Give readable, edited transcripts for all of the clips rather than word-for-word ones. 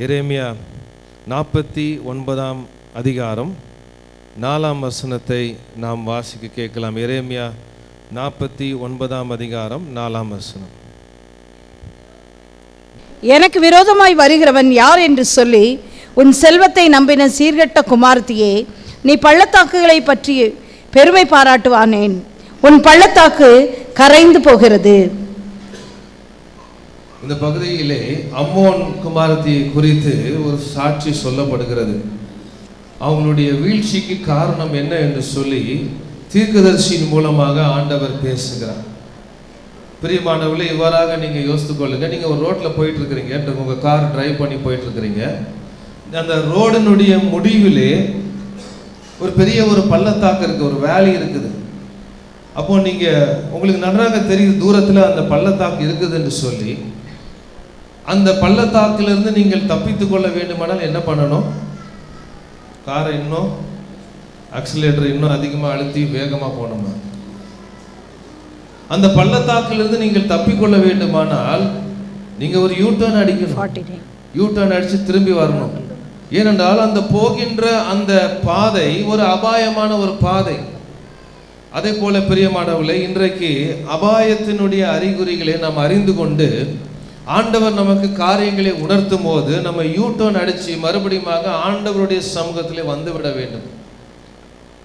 எரேமியா 49 அதிகாரம் 4 வசனத்தை நாம் வாசிக்க கேட்கலாம். எரேமியா 49 அதிகாரம் 4 வசனம். எனக்கு விரோதமாய் வருகிறவன் யார் என்று சொல்லி உன் செல்வத்தை நம்பின சீர்கெட்ட குமாரத்தியே, நீ பள்ளத்தாக்குகளை பற்றி பெருமை பாராட்டுவானேன்? உன் பள்ளத்தாக்கு கரைந்து போகிறது. இந்த பகுதியிலே அம்மோன் குமாரத்தியை குறித்து ஒரு சாட்சி சொல்லப்படுகிறது. அவங்களுடைய வீழ்ச்சிக்கு காரணம் என்ன என்று சொல்லி தீர்க்கதரிசியின் மூலமாக ஆண்டவர் பேசுகிறார். பிரியமானவர்களே, இவ்வாறாக நீங்கள் யோசித்துக் கொள்ளுங்க. நீங்கள் ஒரு ரோட்டில் போயிட்டு இருக்கிறீங்க, உங்கள் கார் டிரைவ் பண்ணி போயிட்டு இருக்கிறீங்க. அந்த ரோடினுடைய முடிவிலே ஒரு பெரிய ஒரு பள்ளத்தாக்கு இருக்குது, ஒரு வேலி இருக்குது. அப்போ நீங்கள் உங்களுக்கு நன்றாக தெரியுது தூரத்தில் அந்த பள்ளத்தாக்கு இருக்குது என்று சொல்லி, அந்த பள்ளத்தாக்கிலிருந்து நீங்கள் தப்பித்து கொள்ள வேண்டுமானால் என்ன பண்ணணும்? காரை இன்னும் ஆக்சிலேட்டர் இன்னும் அதிகமாக அழுத்தி வேகமாக போகணுமா? அந்த பள்ளத்தாக்கிலிருந்து நீங்கள் தப்பிக்கொள்ள வேண்டுமானால் நீங்கள் ஒரு யூ-டர்ன் அடிக்கணும். யூ-டர்ன் அடித்து திரும்பி வரணும். ஏனென்றால் அந்த போகின்ற அந்த பாதை ஒரு அபாயமான ஒரு பாதை. அதே போல பிரியமானவர்களே, இன்றைக்கு அபாயத்தினுடைய அறிகுறிகளை நாம் அறிந்து கொண்டு ஆண்டவர் நமக்கு காரியங்களை உணர்த்தும் போது நம்ம யூ-டர்ன் அடித்து மறுபடியும் ஆண்டவருடைய சமூகத்திலே வந்துவிட வேண்டும்.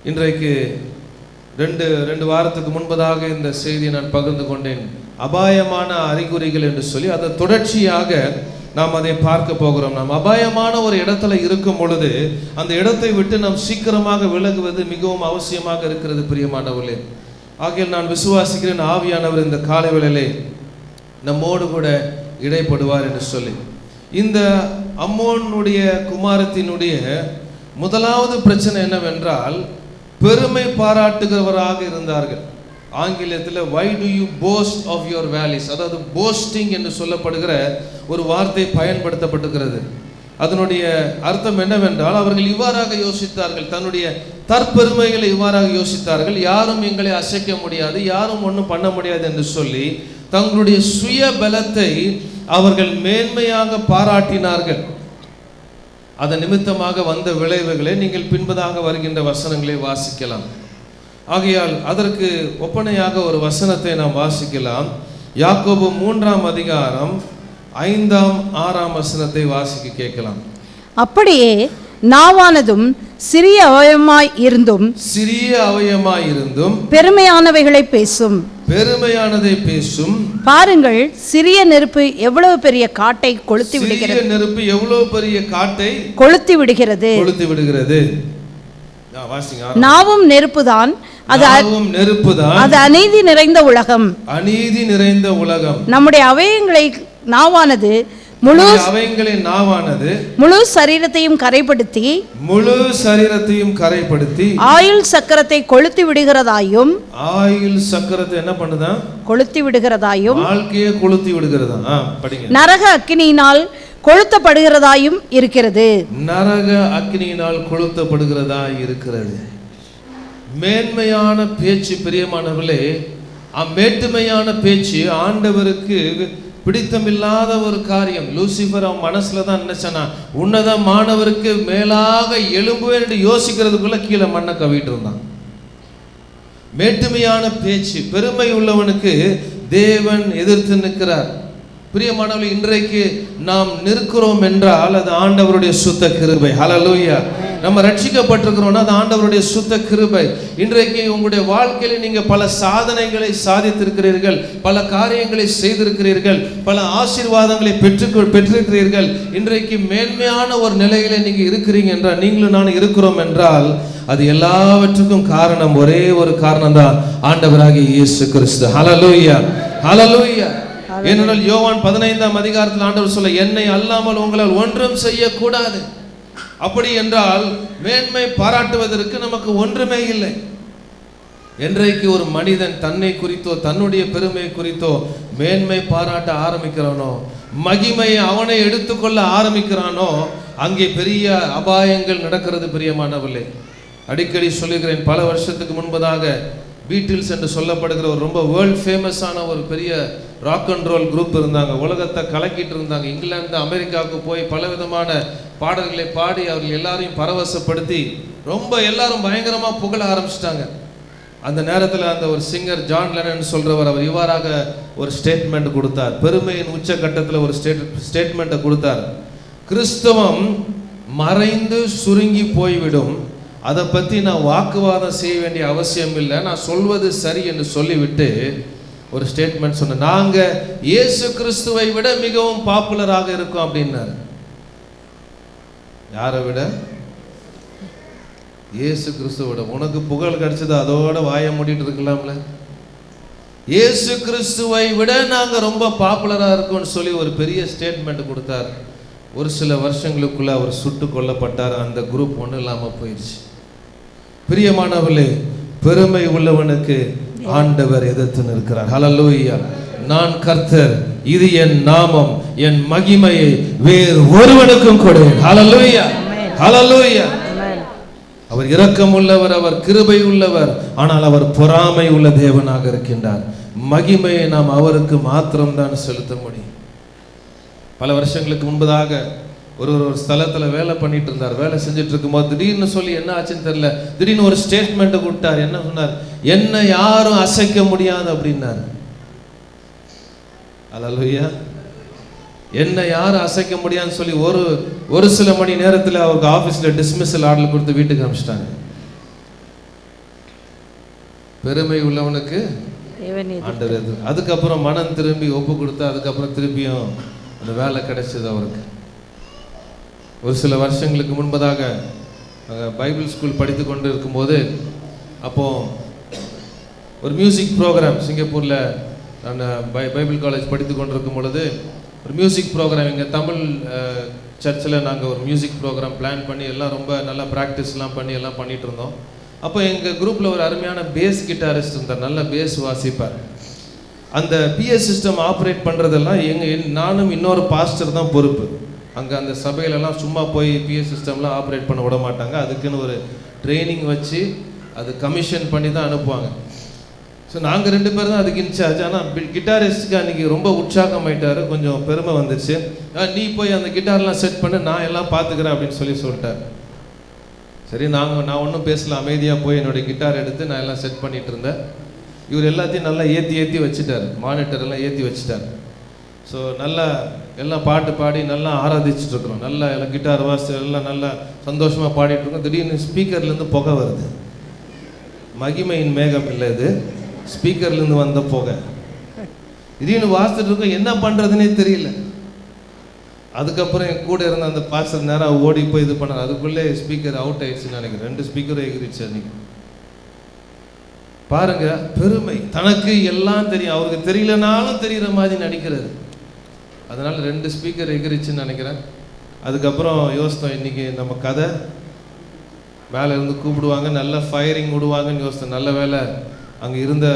இன்றைக்கு ரெண்டு வாரத்துக்கு முன்பதாக இந்த செய்தியை நான் பகிர்ந்து கொண்டேன். அபாயமான அறிகுறிகள் என்று சொல்லி அதை தொடர்ச்சியாக நாம் அதை பார்க்க போகிறோம். நாம் அபாயமான ஒரு இடத்துல இருக்கும் பொழுது அந்த இடத்தை விட்டு நாம் சீக்கிரமாக விலகுவது மிகவும் அவசியமாக இருக்கிறது பிரியமானவர்களே. ஆகையால் நான் விசுவாசிக்கிறேன், ஆவியானவர் இந்த காலை வேளையிலே நம்மோடு கூட இடைப்படுவார் என்று சொல்லி. இந்த அம்மோனுடைய குமாரத்தினுடைய முதலாவது பிரச்சனை என்னவென்றால், பெருமை பாராட்டுகிறவராக இருந்தார்கள். ஆங்கிலத்தில் why do you boast of your valleys, அதாவது போஸ்டிங் என்று சொல்லப்படுகிற ஒரு வார்த்தை பயன்படுத்தப்பட்டிருக்கிறது. அதனுடைய அர்த்தம் என்னவென்றால், அவர்கள் இவ்வாறாக யோசித்தார்கள், தன்னுடைய தற்பெருமைகளை இவ்வாறாக யோசித்தார்கள். யாரும் எங்களை அசைக்க முடியாது, யாரும் ஒன்றும் பண்ண முடியாது என்று சொல்லி தங்களுடைய சுய பலத்தை அவர்கள் மேன்மையாக பாராட்டினார்கள். அதன் நிமித்தமாக வந்த விளைவுகளை நீங்கள் பின்பதாக வருகின்ற வசனங்களை வாசிக்கலாம். ஆகையால் அதற்கு ஒப்பனையாக ஒரு வசனத்தை நாம் வாசிக்கலாம். யாக்கோபு 3 அதிகாரம் 5, 6 வசனத்தை வாசிக்க கேட்கலாம். அப்படியே நாவானதும் சிறிய அவயமாய் இருந்தும் பெருமையானவைகளை பேசும். பெருமையானதை பேசும். பாருங்கள், சிறிய நெருப்பு எவ்வளவு பெரிய காட்டை கொளுத்தி விடுகிறது. சிறிய நெருப்பு எவ்வளவு பெரிய காட்டை கொளுத்தி விடுகிறது. நாவும் நெருப்புதான், அது அநீதி நிறைந்த உலகம். நம்முடைய அவயங்களை நாவானது முழு சரீரத்தையும் கரைப்படுத்தி ஆயுள் சக்கரத்தை கொளுத்தி விடுகிறதாயும், என்ன பண்ணுதா? கொளுத்தி விடுகிறதாயும், வாழ்க்கையை கொளுத்தி விடுகிறதா? நரக அக்கினியினால் கொளுத்தப்படுகிறதாயும் இருக்கிறது. நரக அக்கினியினால் கொளுத்தப்படுகிறதா இருக்கிறது. மேன்மையான பேச்சு பிரியமானவர்களே, மேட்டுமையான பேச்சு ஆண்டவருக்கு பிடித்தமில்லாத ஒரு காரியம். லூசிபர் அவன் மனசுல தான் நினைச்சானா, உன்னதம் மாணவருக்கு மேலாக எழும்புவேன் என்று யோசிக்கிறதுக்குள்ள கீழே மண்ணை கவிட்டு இருந்தான். மேட்டுமையான பேச்சு, பெருமை உள்ளவனுக்கு தேவன் எதிர்த்து நிற்கிறார். பிரியமானவர்களே, இன்றைக்கு நாம் நிற்கிறோம் என்றால் அது ஆண்டவருடைய சுத்த கிருபை. ஹல்லேலூயா. நம்ம ரட்சிக்கப்பட்டிருக்கிறோம்னா அது ஆண்டவருடைய சுத்த கிருபை. இன்றைக்கு உங்களுடைய வாழ்க்கையில நீங்க பல சாதனைகளை சாதித்திருக்கிறீர்கள், பல காரியங்களை செய்திருக்கிறீர்கள், பல ஆசீர்வாதங்களை பெற்றிருக்கிறீர்கள். இன்றைக்கு மேன்மையான ஒரு நிலையில நீங்க இருக்கிறீங்க என்றால், நீங்களும் நான் இருக்கிறோம் என்றால், அது எல்லாவற்றுக்கும் காரணம் ஒரே ஒரு காரணம் தான், ஆண்டவராகிய இயேசு கிறிஸ்து. ஹல்லேலூயா, ஹல்லேலூயா. ஏனென்றால் யோவான் 15 அதிகாரத்தில் ஆண்டவர் சொல்ல, என்னை அல்லாமல் உங்களால் ஒன்றும் செய்யக்கூடாது. அப்படி என்றால் மேன்மை பாராட்டுவதற்கு நமக்கு ஒன்றுமே இல்லை. என்றைக்கு ஒரு மனிதன் தன்னை குறித்தோ தன்னுடைய பெருமை குறித்தோ மேன்மை பாராட்ட ஆரம்பிக்கிறானோ, மகிமையை அவனை எடுத்துக்கொள்ள ஆரம்பிக்கிறானோ, அங்கே பெரிய அபாயங்கள் நடக்கிறது பிரியமானவர்களே. அடிக்கடி சொல்லுகிறேன், பல வருஷத்துக்கு முன்பதாக பீட்டில்ஸ் என்று சொல்லப்படுகிற ஒரு ரொம்ப வேர்ல்ட் ஃபேமஸான ஒரு பெரிய ராக் அண்ட் ரோல் குரூப் இருந்தாங்க. உலகத்தை கலக்கிட்டு இருந்தாங்க. இங்கிலாந்து அமெரிக்காவுக்கு போய் பலவிதமான பாடல்களை பாடி அவர்கள் எல்லாரையும் பரவசப்படுத்தி ரொம்ப எல்லாரும் பயங்கரமாக புகழ ஆரம்பிச்சிட்டாங்க. அந்த நேரத்தில் அந்த ஒரு சிங்கர் ஜான் லெனன் சொல்கிறவர், அவர் இவ்வாறாக ஒரு ஸ்டேட்மெண்ட் கொடுத்தார். பெருமையின் உச்சகட்டத்தில் ஒரு ஸ்டேட்மெண்ட்டை கொடுத்தார். கிறிஸ்தவம் மறைந்து சுருங்கி போய்விடும், அதை பற்றி நான் வாக்குவாதம் செய்ய வேண்டிய அவசியம் இல்லை, நான் சொல்வது சரி என்று சொல்லிவிட்டு ஒரு ஸ்டேட்மெண்ட் சொன்னேன். நாங்கள் இயேசு கிறிஸ்துவை விட மிகவும் பாப்புலராக இருக்கோம் அப்படின்னாரு. யாரை விட? இயேசு கிறிஸ்துவோட. உனக்கு புகழ் கிடைச்சது அதோட வாய மூடிட்டு இருக்கலாம்ல. இயேசு கிறிஸ்துவை விட நாங்கள் ரொம்ப பாப்புலராக இருக்கோம்னு சொல்லி ஒரு பெரிய ஸ்டேட்மெண்ட் கொடுத்தார். ஒரு சில வருஷங்களுக்குள்ள அவர் சுட்டு கொல்லப்பட்டார். அந்த குரூப் ஒன்றும் இல்லாமல் போயிடுச்சு. பிரியமானவர்களே, பெருமை உள்ளவனுக்கு ஆண்டவர் எதிர்த்து நிற்கிறார். ஹல்லேலூயா. நான் கர்த்தர், இது என் நாமம், என் மகிமையை வேறு ஒருவனுக்கும் கொடேன். ஹல்லேலூயா, ஹல்லேலூயா. அவர் இரக்கம் உள்ளவர், அவர் கிருபை உள்ளவர், ஆனால் அவர் பொறாமை உள்ள தேவனாக இருக்கின்றார். மகிமையை நாம் அவருக்கு மாத்திரம்தான் செலுத்த முடியும். பல வருஷங்களுக்கு முன்பதாக ஒரு ஸ்தலத்தில் வேலை பண்ணிட்டு இருந்தார். வேலை செஞ்சுட்டு இருக்கும்போது திடீர்னு சொல்லி என்ன ஆச்சுன்னு தெரியல, திடீர்னு ஒரு ஸ்டேட்மெண்ட் கொடுத்தார். என்ன சொன்னார்? என்ன யாரும் அசைக்க முடியாது அப்படின்னாரு. அல்லேலூயா. என்ன யாரும் அசைக்க முடியாதுன்னு சொல்லி ஒரு சில மணி நேரத்தில் அவருக்கு ஆஃபீஸில் டிஸ்மிஸல் ஆர்டர் கொடுத்து வீட்டுக்கு அனுப்பிச்சிட்டாங்க. பெருமை உள்ளவனுக்கு ஆண்டவர். அதுக்கப்புறம் மனம் திரும்பி ஒப்பு கொடுத்தா அதுக்கப்புறம் திருப்பியும் அந்த வேலை கிடைச்சது அவருக்கு. ஒரு சில வருஷங்களுக்கு முன்பதாக பைபிள் ஸ்கூல் படித்து கொண்டு இருக்கும்போது, அப்போது ஒரு மியூசிக் ப்ரோக்ராம் சிங்கப்பூரில் நான் பைபிள் காலேஜ் படித்து கொண்டு இருக்கும் பொழுது ஒரு மியூசிக் ப்ரோக்ராம் எங்கள் தமிழ் சர்ச்சில் நாங்கள் ஒரு மியூசிக் ப்ரோக்ராம் பிளான் பண்ணி எல்லாம் ரொம்ப நல்லா ப்ராக்டிஸ்லாம் பண்ணி எல்லாம் பண்ணிகிட்டு இருந்தோம். அப்போ எங்கள் குரூப்பில் ஒரு அருமையான பேஸ் கிட்டாரிஸ்ட் இருந்தார். நல்ல பேஸ் வாசிப்பார். அந்த பிஎஸ் சிஸ்டம் ஆப்ரேட் பண்ணுறதெல்லாம் நானும் இன்னொரு பாஸ்டர் தான் பொறுப்பு. அங்கே அந்த சபையிலலாம் சும்மா போய் பிஎஸ் சிஸ்டம்லாம் ஆப்ரேட் பண்ண விட மாட்டாங்க. அதுக்குன்னு ஒரு ட்ரைனிங் வச்சு அது கமிஷன் பண்ணி தான் அனுப்புவாங்க. ஸோ நாங்கள் 2 பேர் தான் அதுக்கு இன்சார்ஜ். ஆனால் கிட்டாரிஸ்ட்டுக்கு அன்றைக்கி ரொம்ப உற்சாகம் ஆகிட்டார், கொஞ்சம் பெருமை வந்துருச்சு. நீ போய் அந்த கிட்டார்லாம் செட் பண்ணு, நான் எல்லாம் பார்த்துக்கிறேன் அப்படின்னு சொல்லிட்டார். சரி, நான் ஒன்றும் பேசல, அமைதியாக போய் என்னுடைய கிட்டார் எடுத்து நான் எல்லாம் செட் பண்ணிகிட்டு இருந்தேன். இவர் எல்லாத்தையும் நல்லா ஏற்றி வச்சுட்டார், மானிட்டர் எல்லாம் ஏற்றி வச்சுட்டார். ஸோ நல்லா எல்லாம் பாட்டு பாடி நல்லா ஆராதிச்சுட்ருக்குறோம். நல்லா எல்லாம் கிட்டார் வாசி எல்லாம் நல்லா சந்தோஷமாக பாடிட்டுருக்கோம். திடீர்னு ஸ்பீக்கர்லேருந்து புகை வருது. மகிமையின் மேகம் இல்லை, இது ஸ்பீக்கர்லேருந்து வந்த புகை. திடீர்னு வாசிச்சுட்டு இருக்கோம், என்ன பண்ணுறதுனே தெரியல. அதுக்கப்புறம் என் கூட இருந்த அந்த பாஸ்டர் நேரம் ஓடி போய் இது பண்ணார். அதுக்குள்ளே ஸ்பீக்கர் அவுட் ஆயிடுச்சுன்னு நினைக்கிறேன். 2 ஸ்பீக்கரும் எகிரிச்சு அன்னைக்கு. பாருங்க, பெருமை. தனக்கு எல்லாம் தெரியும், அவருக்கு தெரியலனாலும் தெரிகிற மாதிரி நடிக்கிறது. அதனால 2 ஸ்பீக்கர் எகிரிச்சுன்னு நினைக்கிறேன். அதுக்கப்புறம் யோசித்தோம், இன்னைக்கு நம்ம கதை மேலே இருந்து கூப்பிடுவாங்க, நல்ல ஃபயரிங் விடுவாங்கன்னு யோசித்தோம். நல்ல வேலை அங்கே இருந்த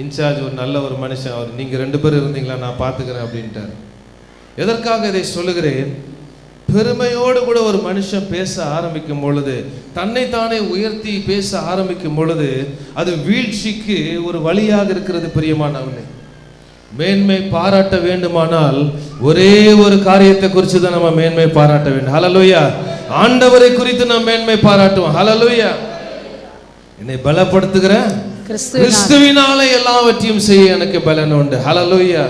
இன்சார்ஜ் ஒரு நல்ல ஒரு மனுஷன். அவர் நீங்கள் 2 பேர் இருந்தீங்களா, நான் பார்த்துக்கிறேன் அப்படின்ட்டார். எதற்காக இதை சொல்லுகிறேன்? பெருமையோடு கூட ஒரு மனுஷன் பேச ஆரம்பிக்கும் பொழுது, தன்னைத்தானே உயர்த்தி பேச ஆரம்பிக்கும் பொழுது, அது வீழ்ச்சிக்கு ஒரு வழியாக இருக்கிறது. பிரியமானவர்களே, மேன்மை பாராட்ட வேண்டுமானால் ஒரே ஒரு காரியத்தை குறித்து தான் நம்ம மேன்மை பாராட்ட வேண்டும். ஹல்லேலூயா. ஆண்டவரை குறித்து நாம் மேன்மை பாராட்டுவோம். ஹல்லேலூயா. என்னை பலப்படுத்துகிற கிறிஸ்துவினாலே எல்லாவற்றையும் செய்ய எனக்கு பலன் உண்டு. ஹல்லேலூயா.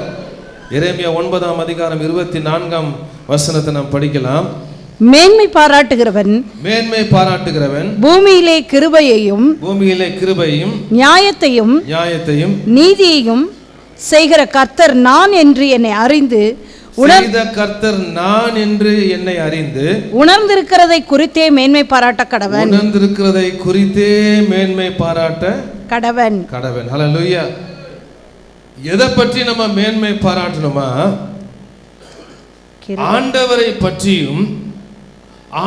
எரேமியா 9ஆம் அதிகாரம் 24ஆம் வசனத்தை நாம் படிக்கலாம். மேன்மை பாராட்டுகிறவன் பூமியிலே கிருபையையும் நியாயத்தையும் நீதியையும் செய்கிற கர்த்தர் நான் என்று என்னை அறிந்து உணர்ந்திருக்கிறதை குறித்தே மேன்மை பாராட்ட கடவன். ஹல்லேலூயா. எதை பற்றி நம்ம மேன்மை பாராட்டணுமா? ஆண்டவரை பற்றியும்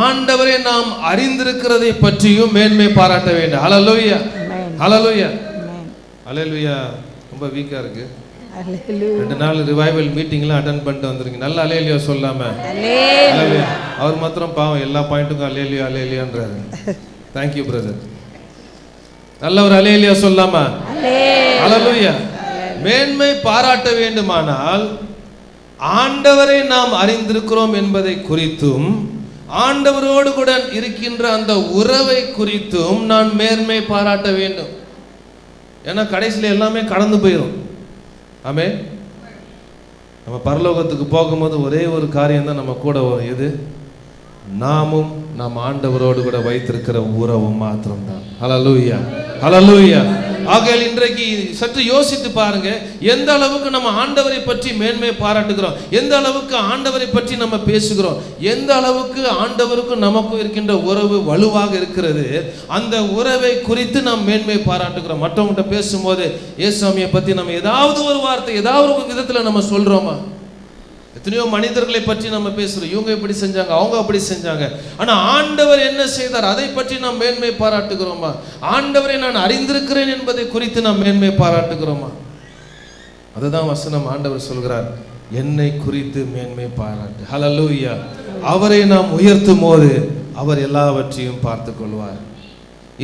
ஆண்டவரை நாம் அறிந்திருக்கிறதை பற்றியும் மேன்மை பாராட்ட வேண்டும். ஹல்லேலூயா, ஹல்லேலூயா, ஹல்லேலூயா. ரொம்ப வீக்கா இருக்கு. 2 நாள் ரிவைவல் மீட்டிங்லாம் அட்டெண்ட் பண்ணிட்டு வந்திருக்கீங்க. நல்லா அல்லேலூயா சொல்லாம. அவர் மாத்திரம் பாவம் எல்லா பாயிண்ட்டுக்கும் அல்லேலூயா அல்லேலூயான்றாரு. Thank you brother. நல்ல ஒரு அல்லேலூயா சொல்லாமா? அல்லேலூயா. மேன்மை பாராட்ட வேண்டுமானால் ஆண்டவரை நாம் அறிந்திருக்கிறோம் என்பதை குறித்தும் ஆண்டவரோடு கூட இருக்கின்ற அந்த உறவை குறித்தும் நான் மேன்மை பாராட்ட வேண்டும். ஏன்னா கடைசியில் எல்லாமே கடந்து போயிடும். ஆமே, நம்ம பரலோகத்துக்கு போகும்போது ஒரே ஒரு காரியம் தான் நம்ம கூட வரும். எது? நாமும் நம் ஆண்டவரோடு கூட வைத்திருக்கிற உறவும் மாத்திரம்தான். ஹல்லேலூயா, ஹல்லேலூயா. ஆகையால் இன்றைக்கு சற்று யோசித்து பாருங்க, எந்த அளவுக்கு நம்ம ஆண்டவரை பற்றி மேன்மை பாராட்டுகிறோம், எந்த அளவுக்கு ஆண்டவரை பற்றி நம்ம பேசுகிறோம், எந்த அளவுக்கு ஆண்டவருக்கும் நமக்கும் இருக்கின்ற உறவு வலுவாக இருக்கிறது. அந்த உறவை குறித்து நாம் மேன்மை பாராட்டுகிறோம். மற்றவங்ககிட்ட பேசும்போது இயேசுவை பற்றி நம்ம ஏதாவது ஒரு வார்த்தை ஏதாவது ஒரு விதத்தில் நம்ம சொல்றோமா? எத்தனையோ மனிதர்களை பற்றி நம்ம பேசுறோம், இவங்க இப்படி செஞ்சாங்க, அவங்க அப்படி செஞ்சாங்க. ஆனா ஆண்டவர் என்ன செய்தார் அதை பற்றி நாம் மேன்மை பாராட்டுகிறோமா? ஆண்டவரை நான் அறிந்திருக்கிறேன் என்பதை குறித்து நாம் மேன்மை பாராட்டுகிறோமா? அதுதான் வசனம். ஆண்டவர் சொல்கிறார், என்னை குறித்து மேன்மை பாராட்டு. ஹல்லேலூயா. அவரை நாம் உயர்த்தும் போது அவர் எல்லாவற்றையும் பார்த்து கொள்வார்.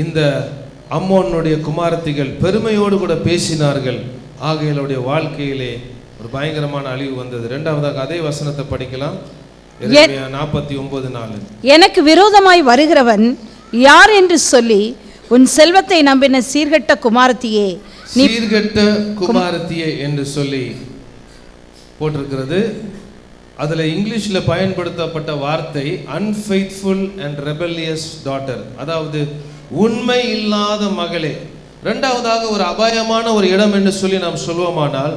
இந்த அம்மோனுடைய குமாரத்திகள் பெருமையோடு கூட பேசினார்கள். ஆகையாளுடைய வாழ்க்கையிலே ஒரு பயங்கரமான அழிவு வந்தது. இரண்டாவதாக அதே வசனத்தை படிக்கலாம். 49:4. எனக்கு விரோதமாய் வருகிறவன் யார் என்று சொல்லி உன் செல்வத்தை நம்பின சீர்கெட்ட குமாரத்தியே, சீர்கெட்ட குமாரத்தியே என்று சொல்லி போட்டிருக்கிறது. அதுல இங்கிலீஷ்ல பயன்படுத்தப்பட்ட வார்த்தை அன்ஃபெய்த்ஃபுல் அண்ட் ரெபெலியஸ் டாட்டர், அதாவது உண்மை இல்லாத மகளே. இரண்டாவதாக ஒரு அபாயமான ஒரு இடம் என்று சொல்லி நாம் சொல்வோமானால்,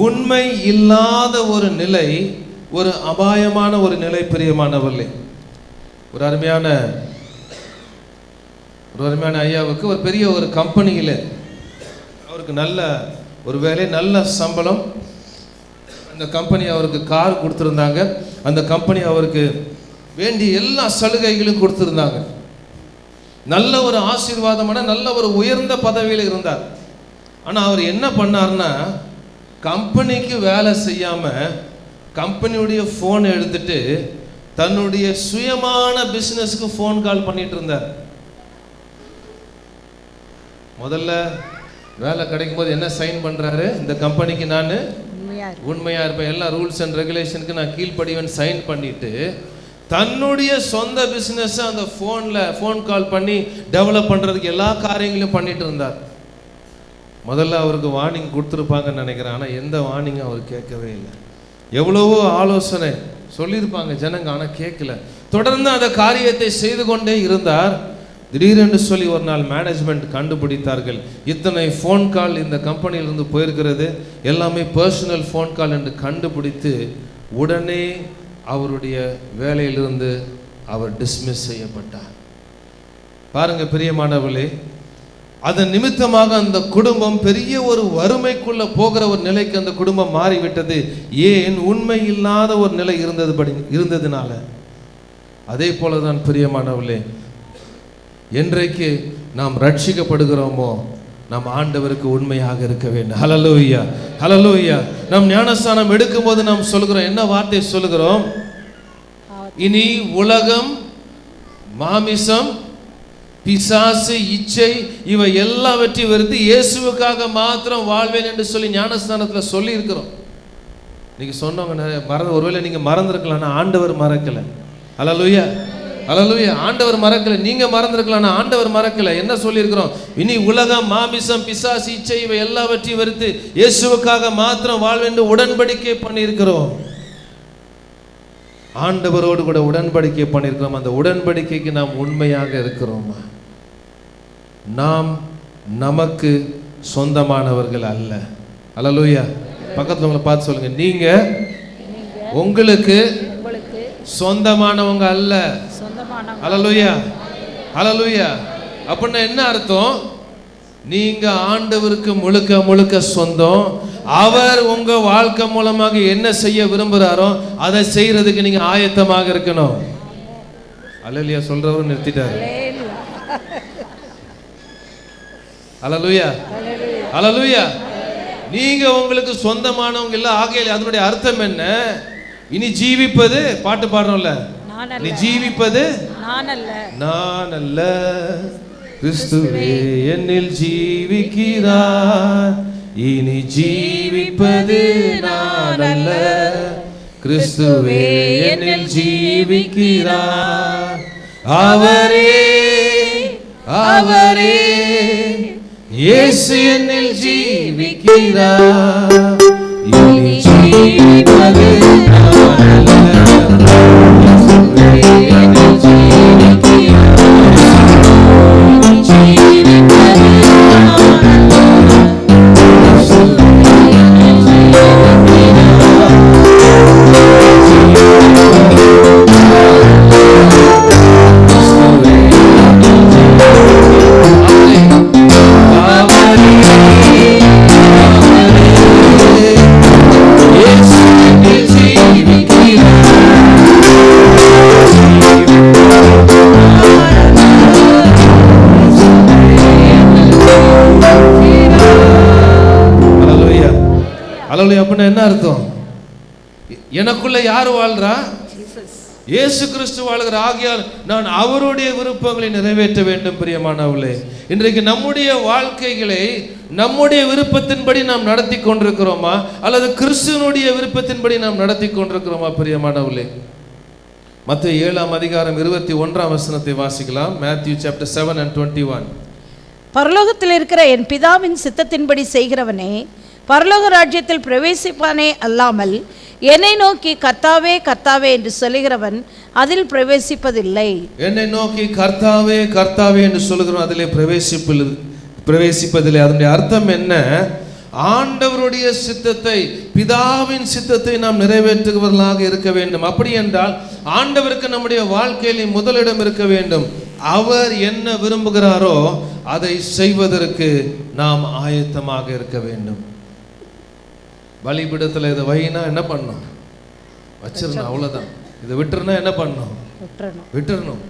உண்மை இல்லாத ஒரு நிலை ஒரு அபாயமான ஒரு நிலை. பிரியமானவர்களே, ஒரு அருமையான ஐயாவுக்கு ஒரு பெரிய ஒரு கம்பெனியில் அவருக்கு நல்ல ஒரு வேலை, நல்ல சம்பளம். அந்த கம்பெனி அவருக்கு கார் கொடுத்துருந்தாங்க. அந்த கம்பெனி அவருக்கு வேண்டிய எல்லா சலுகைகளும் கொடுத்துருந்தாங்க. நல்ல ஒரு ஆசீர்வாதமான நல்ல ஒரு உயர்ந்த பதவியில் இருந்தார். ஆனால் அவர் என்ன பண்ணார்னா, கம்பெனிக்கு வேலை செய்யாம கம்பெனியுடைய ஃபோன் எடுத்துட்டு தன்னுடைய சுயமான பிசினஸ்க்கு ஃபோன் கால் பண்ணிட்டு இருந்தார். முதல்ல வேலை கிடைக்கும் போது என்ன சைன் பண்றாரு? இந்த கம்பெனிக்கு நான் உண்மையா இருப்பேன், எல்லா ரூல்ஸ் அண்ட் ரெகுலேஷனுக்கு நான் கீழ்ப்படிவேன் சைன் பண்ணிட்டு தன்னுடைய சொந்த பிசினஸ் அந்த ஃபோன் கால் பண்ணி டெவலப் பண்றதுக்கு எல்லா காரியங்களையும் பண்ணிட்டு இருந்தார். முதல்ல அவருக்கு வார்னிங் கொடுத்துருப்பாங்கன்னு நினைக்கிறேன். ஆனால் எந்த வார்னிங்கும் அவர் கேட்கவே இல்லை. எவ்வளவோ ஆலோசனை சொல்லியிருப்பாங்க ஜனங்க, ஆனால் கேட்கல. தொடர்ந்து அந்த காரியத்தை செய்து கொண்டே இருந்தார். திடீரென்று சொல்லி ஒரு நாள் மேனேஜ்மெண்ட் கண்டுபிடித்தார்கள், இத்தனை ஃபோன் கால் இந்த கம்பெனியிலிருந்து போயிருக்கிறது, எல்லாமே பர்சனல் ஃபோன் கால் என்று கண்டுபிடித்து உடனே அவருடைய வேலையிலிருந்து அவர் டிஸ்மிஸ் செய்யப்பட்டார். பாருங்க பிரியமானவர்களே, அதன் நிமித்தமாக அந்த குடும்பம் பெரிய ஒரு வறுமைக்குள்ள போகிற ஒரு நிலைக்கு அந்த குடும்பம் மாறிவிட்டது. ஏன்? உண்மை இல்லாத ஒரு நிலை இருந்ததுனால. அதே போலதான் பிரியமானவர்களே, என்றைக்கு நாம் ரட்சிக்கப்படுகிறோமோ நாம் ஆண்டவருக்கு உண்மையாக இருக்க வேண்டும். ஹல்லேலூயா, ஹல்லேலூயா. நாம் ஞானஸ்நானம் எடுக்கும் போது நாம் சொல்கிறோம், என்ன வார்த்தை சொல்கிறோம்? இனி உலகம், மாமிசம், பிசாசு, இச்சை இவை எல்லாவற்றையும் வெறுத்து இயேசுவுக்காக மாத்திரம் வாழ்வேன் என்று சொல்லி ஞானஸ்நானத்தில் சொல்லி இருக்கிறோம். நீங்க சொன்னவங்க ஒருவேளை நீங்க மறந்துருக்கலாம், ஆண்டவர் மறக்கல. ஹல்லேலூயா, ஹல்லேலூயா. ஆண்டவர் மறக்கல, நீங்க மறந்துருக்கலாம், ஆண்டவர் மறக்கல. என்ன சொல்லி இருக்கிறோம்? இனி உலகம், மாமிசம், பிசாசு, இச்சை இவை எல்லாவற்றையும் வெறுத்து இயேசுவுக்காக மாத்திரம் வாழ்வேன் என்று உடன்படிக்கை பண்ணியிருக்கிறோம். ஆண்டவரோடு கூட உடன்படிக்கை பண்ணியிருக்கிறோம். அந்த உடன்படிக்கைக்கு நாம் உண்மையாக இருக்கிறோமா? நாம் நமக்கு சொந்தமானவர்கள் அல்ல. ஹல்லேலூயா. பக்கத்துல உங்களை பார்த்து சொல்லுங்க, நீங்க உங்களுக்கு சொந்தமானவங்க அல்ல. ஹல்லேலூயா, ஹல்லேலூயா. அப்படின்னா என்ன அர்த்தம்? நீங்க ஆண்டவருக்கு முழுக்க முழுக்க சொந்தம். அவர் உங்க வாழ்க்கை மூலமாக என்ன செய்ய விரும்புகிறாரோ அதை செய்யறதுக்கு நீங்க ஆயத்தமாக இருக்கணும். அல்லேலூயா சொல்றவரு நிறுத்திட்டாரு. அல்லேலூயா, அல்லேலூயா. நீங்க உங்களுக்கு சொந்தமானவங்க இல்ல. ஆகையால் அதனுடைய அர்த்தம் என்ன? இனி ஜீவிப்பது, பாட்டு பாடுறோம்ல, நீ ஜீவிப்பது நான் அல்ல, கிறிஸ்துவே என்னில் ஜீவிக்கிறார், இனி ஜீவிப்பது நான் அல்ல, கிறிஸ்துவே என்னில் ஜீவிக்கிறார். அவரே அவரே இயேசு என்னில் ஜீவிக்கிறார், இனி ஜீவிப்பது நான் அல்ல, கிறிஸ்துவே என்னில் ஜீவிக்கிறார், இனி ஜீவிப்பது நான் அல்ல, கிறிஸ்துவே என்னில் ஜீவிக்கிறார். அப்படின்னா என்ன அர்த்தம்? எனக்குள்ள யார் வாழ்றா? இயேசு கிறிஸ்து வாழ்கிற. ஆகியால் நான் அவருடைய விருப்பங்களை நிறைவேற்ற வேண்டும். பிரியமானவர்களே, இன்றைக்கு நம்முடைய வாழ்க்கைகளை நம்முடைய விருப்பத்தின்படி நாம் நடத்தி கொண்டிருக்கிறோமா, அல்லது கிறிஸ்துவனுடைய விருப்பத்தின்படி நாம் நடத்தி கொண்டிருக்கிறோமா? பிரியமானவர்களே, மத்தேயு 7:21 வாசிக்கலாம். Matthew chapter 7:21. பரலோகத்தில் இருக்கிற என் பிதாவின் சித்தத்தின்படி செய்கிறவனே பரலோக ராஜ்யத்தில் பிரவேசிப்பானே அல்லாமல் என்னை நோக்கி கர்த்தாவே கர்த்தாவே என்று சொல்லுகிறவன் அதில் பிரவேசிப்பதில்லை. என்னை நோக்கி கர்த்தாவே கர்த்தாவே என்று சொல்லுகிறவன் அதிலே பிரவேசிப்பதில்லை. அதனுடைய அர்த்தம் என்ன? ஆண்டவருடைய சித்தத்தை, பிதாவின் சித்தத்தை நாம் நிறைவேற்றுவர்களாக இருக்க வேண்டும். அப்படி என்றால் ஆண்டவருக்கு நம்முடைய வாழ்க்கையில் முதலிடம் இருக்க வேண்டும். அவர் என்ன விரும்புகிறாரோ அதை செய்வதற்கு நாம் ஆயத்தமாக இருக்க வேண்டும். பலிபீடத்தில் இதை வைனா என்ன பண்ணணும்? வச்சிடணும், அவ்வளோதான். இதை விட்டுருனா என்ன பண்ணணும்? விட்டுறணும்.